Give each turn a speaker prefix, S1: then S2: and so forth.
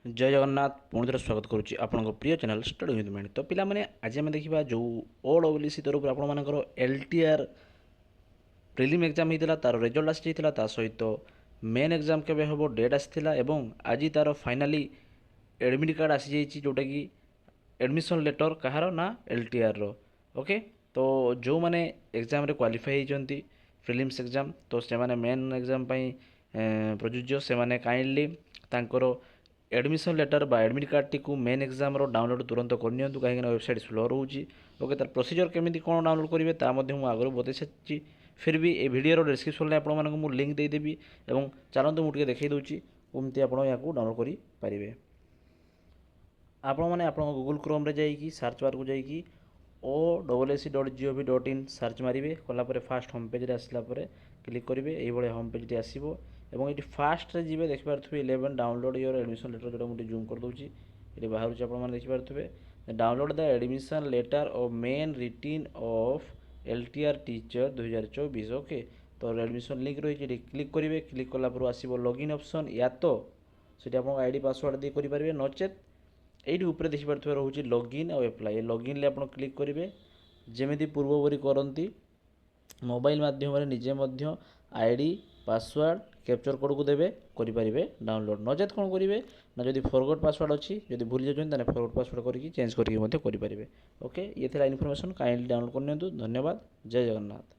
S1: जय जगन्नाथ पुणी थोड़े स्वागत करुच्ची आपन प्रिय चैनल स्टडी विथ मैंने। तो पिलाने आज आम देखा जो OWC तरफ आपर LTR प्रिलिम एग्जाम होता तार रिजल्ट आसी सहित मेन एग्जाम केवे हम डेट आसाला आज तार फाइनाली एडमिट कार्ड आसी जाइए जोटा कि एडमिशन लेटर कहार ना LTR रो। ओके, तो जो मैंने एग्जाम रे क्वालिफाई होती प्रिलिम्स एग्जाम तो से मैंने मेन एग्जाम प्रযোज्य से मैंने काइंडली तांकर एडमिशन लेटर बा admit card T main exam download तुरंत करनी कहीं वेबसाइट स्लो रोचे। ओके, तार प्रोसीजर केमी कौन डाउनलोड करेंगे मुझे आगुरी बतई सारी फिर भी ये भिडर डिस्क्रिप्शन में आपको लिंक देदेवी और चलते मुझे देखई दूसरी कमी आप डाउनलोड करेंगे। आपण मैंने आप गूगल क्रोम रे जाइए सर्च बार को जाइए OWC.gov.in सर्च मारे कलापर फास्ट होम पेज आसला क्लिक करेंगे ये होम पेज आसो और ये फास्ट रे जी देखिपे 11 डाउनलोड योर एडमिशन लेटर जो मुझे जूम कर दूसरी ये बाहर आप देखिपे डाउनलोड द एडमिशन लेटर और main रिटिन of LTR teacher 2024। Okay, तो एडमिशन लिंक रही क्लिक करेंगे क्लिक कलापर आसो लॉगिन ऑप्शन या तो सीट आप आईडी पासवर्ड दी करेंगे नचेत ये ऊपर देखिपे रोचे लॉगिन और एप्लाई लॉगिन आप क्लिक करेंगे जमी पूर्वपरी करती मोबाइल माध्यम निजे आईडी पासवर्ड कैप्चर कोड को देवे करेंगे डाउनलोड नचेत कौन करेंगे ना जब फरगट पासवर्ड अच्छी जब भूली जाए फरगट पासवर्ड करके चेंज करेंगे। ओके, ये थी इनफॉरमेशन काइंडली डाउनलोड करनी। धन्यवाद। जय जगन्नाथ।